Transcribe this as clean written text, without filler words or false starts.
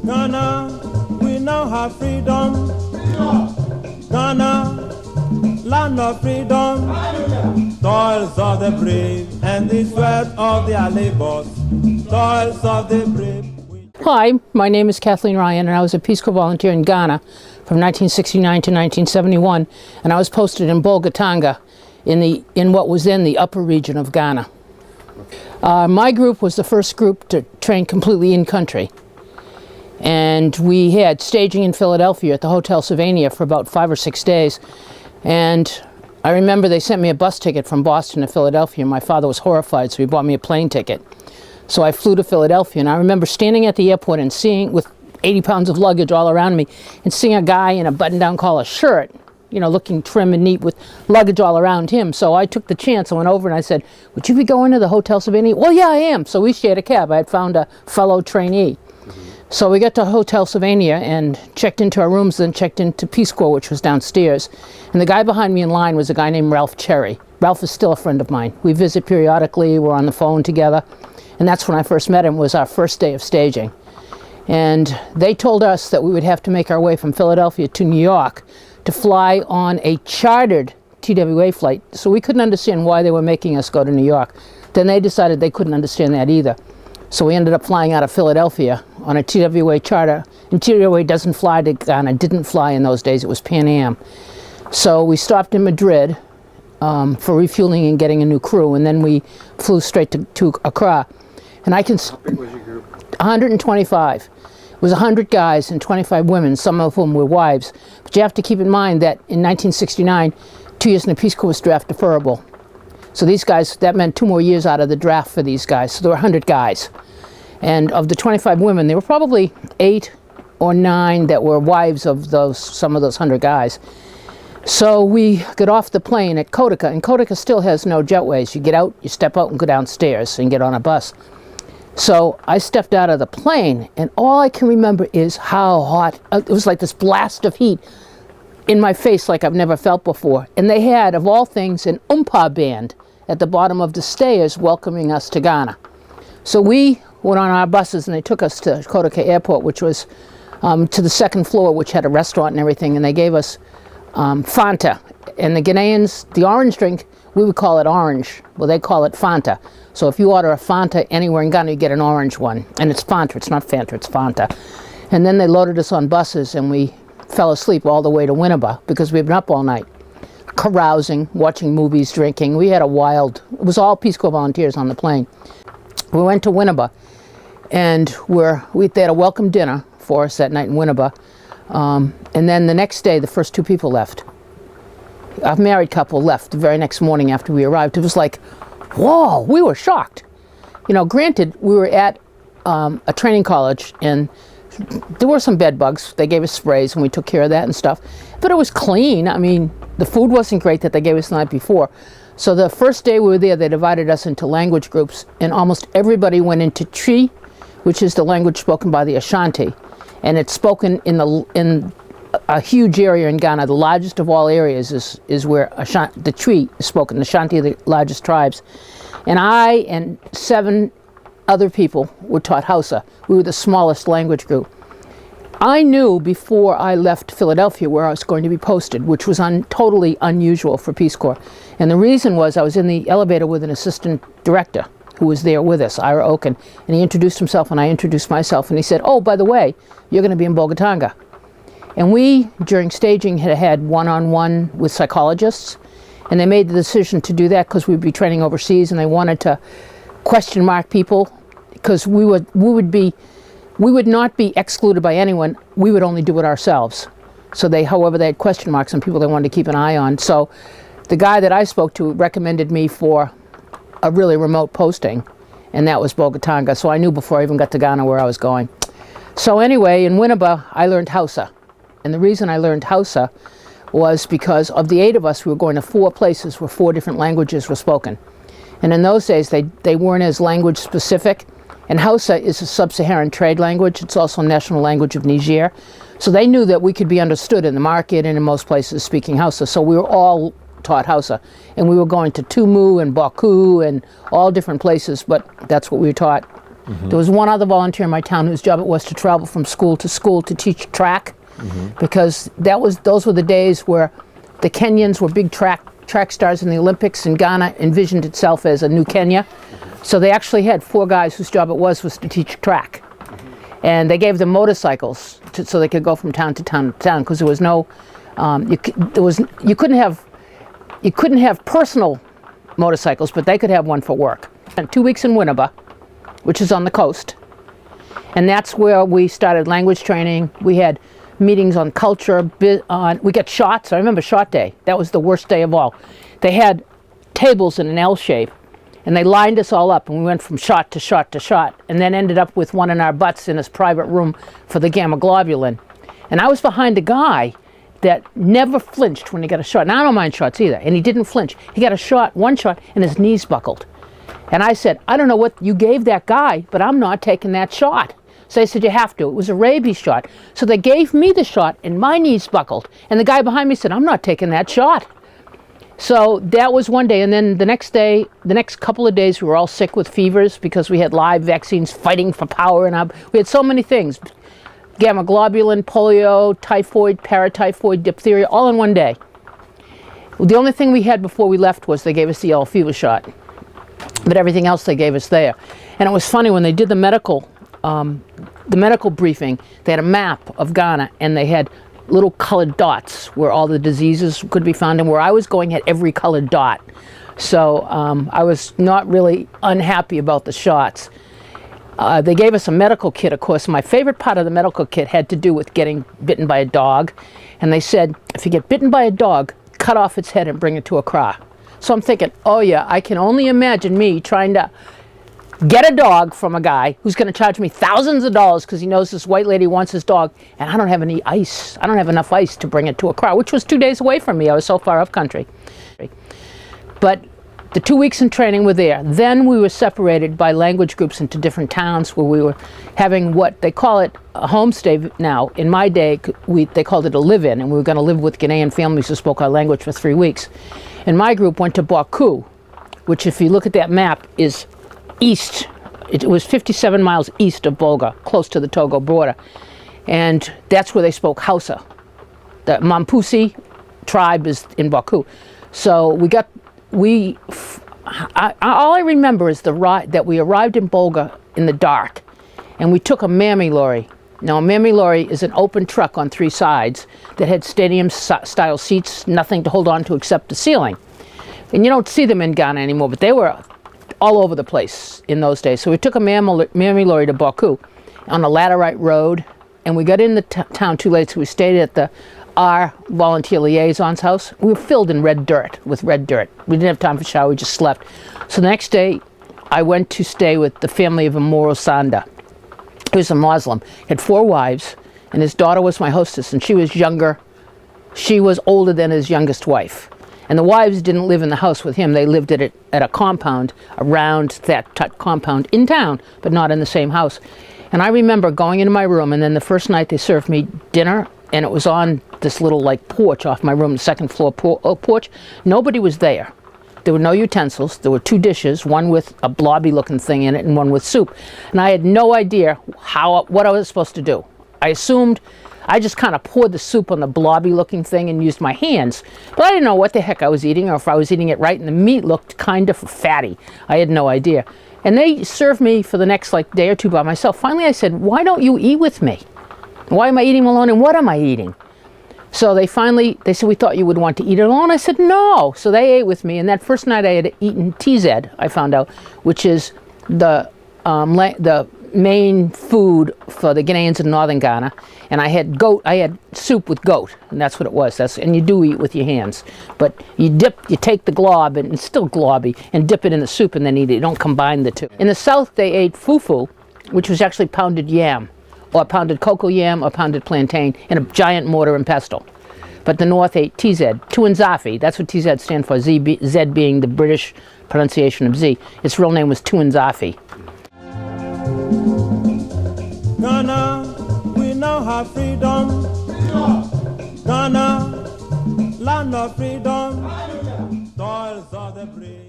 Ghana, we now have freedom. Ghana, land of freedom. Toils of the brave and the sweat of their labors. Toils of the brave. Hi, my name is Kathleen Ryan, and I was a Peace Corps volunteer in Ghana from 1969 to 1971, and I was posted in Bolgatanga in what was then the upper region of Ghana. My group was the first group to train completely in country, and we had staging in Philadelphia at the Hotel Sylvania for about 5 or 6 days. And I remember they sent me a bus ticket from Boston to Philadelphia. My father was horrified, so he bought me a plane ticket. So I flew to Philadelphia, and I remember standing at the airport and seeing, with 80 pounds of luggage all around me, and seeing a guy in a button-down collar shirt, you know, looking trim and neat with luggage all around him. So I took the chance. I went over and I said, "Would you be going to the Hotel Sylvania?" "Well, yeah, I am." So we shared a cab. I had found a fellow trainee. So we got to Hotel Sylvania and checked into our rooms, then checked into Peace Corps, which was downstairs. And the guy behind me in line was a guy named Ralph Cherry. Ralph is still a friend of mine. We visit periodically. We're on the phone together. And that's when I first met him. Was our first day of staging. And they told us that we would have to make our way from Philadelphia to New York to fly on a chartered TWA flight. So we couldn't understand why they were making us go to New York. Then they decided they couldn't understand that either. So we ended up flying out of Philadelphia on a TWA charter. And TWA doesn't fly to Ghana, didn't fly in those days. It was Pan Am. So we stopped in Madrid for refueling and getting a new crew. And then we flew straight to Accra. And I can... How big was your group? 125. It was 100 guys and 25 women, some of whom were wives. But you have to keep in mind that in 1969, 2 years in the Peace Corps was draft deferrable. So these guys, that meant 2 more years out of the draft for these guys. So there were 100 guys. And of the 25 women, there were probably 8 or 9 that were wives of some of those 100 guys. So we got off the plane at Kotika, and Kotika still has no jetways. You get out, you step out and go downstairs and get on a bus. So I stepped out of the plane, and all I can remember is how hot, it was like this blast of heat in my face like I've never felt before. And they had, of all things, an Oompa band at the bottom of the stairs welcoming us to Ghana. So we went on our buses, and they took us to Kotika Airport, which was to the second floor, which had a restaurant and everything, and they gave us Fanta. And the Ghanaians, the orange drink, we would call it orange. Well, they call it Fanta. So if you order a Fanta anywhere in Ghana, you get an orange one. And it's Fanta, it's not Fanta, it's Fanta. And then they loaded us on buses, and we fell asleep all the way to Winneba because we'd been up all night, carousing, watching movies, drinking. We had a wild, it was all Peace Corps volunteers on the plane. We went to Winneba, and they had a welcome dinner for us that night in Winneba. And then the next day, the first 2 people left. A married couple left the very next morning after we arrived. It was like, whoa, we were shocked. You know, granted, we were at a training college, and there were some bed bugs. They gave us sprays, and we took care of that and stuff. But it was clean. I mean, the food wasn't great that they gave us the night before. So the first day we were there, they divided us into language groups, and almost everybody went into Twi, which is the language spoken by the Ashanti. And it's spoken in a huge area in Ghana. The largest of all areas is where the Twi is spoken. The Ashanti are the largest tribes. And I and 7 other people were taught Hausa. We were the smallest language group. I knew before I left Philadelphia where I was going to be posted, which was totally unusual for Peace Corps. And the reason was I was in the elevator with an assistant director who was there with us, Ira Oken, and he introduced himself and I introduced myself, and he said, "Oh, by the way, you're going to be in Bolgatanga." And we, during staging, had one-on-one with psychologists, and they made the decision to do that because we'd be training overseas, and they wanted to question mark people because we would not be excluded by anyone. We would only do it ourselves. So however, they had question marks on people they wanted to keep an eye on. So the guy that I spoke to recommended me for a really remote posting, and that was Bolgatanga. So I knew before I even got to Ghana where I was going. So anyway, in Winneba, I learned Hausa. And the reason I learned Hausa was because of the 8 of us, we were going to 4 places where 4 different languages were spoken. And in those days, they weren't as language specific. And Hausa is a sub-Saharan trade language. It's also a national language of Niger. So they knew that we could be understood in the market and in most places speaking Hausa. So we were all taught Hausa. And we were going to Tumu and Baku and all different places, but that's what we were taught. There was one other volunteer in my town whose job it was to travel from school to teach track, because those were the days where the Kenyans were big track stars in the Olympics, and Ghana envisioned itself as a new Kenya. So they actually had 4 guys whose job it was to teach track. And they gave them motorcycles so they could go from town to town to town, because there was no, you couldn't have personal motorcycles, but they could have one for work. And 2 weeks in Winneba, which is on the coast, and that's where we started language training. We had meetings on culture, we got shots. I remember shot day. That was the worst day of all. They had tables in an L shape, and they lined us all up, and we went from shot to shot to shot, and then ended up with one in our butts in his private room for the gamma globulin. And I was behind a guy that never flinched when he got a shot. And I don't mind shots either, and he didn't flinch. He got one shot, and his knees buckled. And I said, I don't know what you gave that guy, but I'm not taking that shot. So they said, you have to. It was a rabies shot. So they gave me the shot, and my knees buckled. And the guy behind me said, I'm not taking that shot. So that was one day. And then the next couple of days, we were all sick with fevers because we had live vaccines fighting for power. And we had so many things. Gamma globulin, polio, typhoid, paratyphoid, diphtheria, all in one day. The only thing we had before we left was they gave us the yellow fever shot. But everything else they gave us there. And it was funny, when they did the medical briefing, they had a map of Ghana, and they had little colored dots where all the diseases could be found, and where I was going had every colored dot. So I was not really unhappy about the shots. They gave us a medical kit, of course. My favorite part of the medical kit had to do with getting bitten by a dog. And they said, if you get bitten by a dog, cut off its head and bring it to Accra. So I'm thinking, oh yeah, I can only imagine me trying to get a dog from a guy who's going to charge me thousands of dollars because he knows this white lady wants his dog, and I don't have any ice. I don't have enough ice to bring it to Accra, which was 2 days away from me. I was so far up country. But the 2 weeks in training were there. Then we were separated by language groups into different towns, where we were having what they call it a homestay now. In my day, they called it a live-in, and we were going to live with Ghanaian families who spoke our language for 3 weeks. And my group went to Baku, which, if you look at that map, is east. It was 57 miles east of Bolga, close to the Togo border. And that's where they spoke Hausa. The Mampusi tribe is in Baku. So all I remember is that we arrived in Bolga in the dark, and we took a mammy lorry. Now, a mammy lorry is an open truck on 3 sides that had stadium-style seats, nothing to hold on to except the ceiling. And you don't see them in Ghana anymore, but they were all over the place in those days. So we took a mammy lorry to Baku on the Laterite Road, and we got in the town too late, so we stayed at our volunteer liaison's house. We were filled in with red dirt. We didn't have time for a shower, we just slept. So the next day, I went to stay with the family of Amoro Sanda. He was a Muslim. He had 4 wives, and his daughter was my hostess, and she was younger. She was older than his youngest wife. And the wives didn't live in the house with him. They lived at a compound, around that compound in town, but not in the same house. And I remember going into my room, and then the first night they served me dinner, and it was on this little porch off my room, the second floor porch. Nobody was there. There were no utensils. There were 2 dishes, one with a blobby looking thing in it and one with soup. And I had no idea what I was supposed to do. I just kind of poured the soup on the blobby looking thing and used my hands. But I didn't know what the heck I was eating, or if I was eating it right, and the meat looked kind of fatty. I had no idea. And they served me for the next day or 2 by myself. Finally I said, why don't you eat with me? Why am I eating alone, and what am I eating? So they said, we thought you would want to eat alone. I said, no. So they ate with me, and that first night I had eaten TZ, I found out, which is the main food for the Ghanaians in northern Ghana. And I had soup with goat, and that's what it was. And you do eat with your hands. But you take the glob, and it's still globby, and dip it in the soup and then eat it. You don't combine the two. In the south, they ate fufu, which was actually pounded yam, or pounded cocoa yam, or pounded plantain in a giant mortar and pestle. But the north ate TZ, Tuanzafi. That's what TZ stands for, Z being the British pronunciation of Z. Its real name was Tuanzafi. Ghana, we now have freedom. Ghana, land of freedom. Toils of the brave.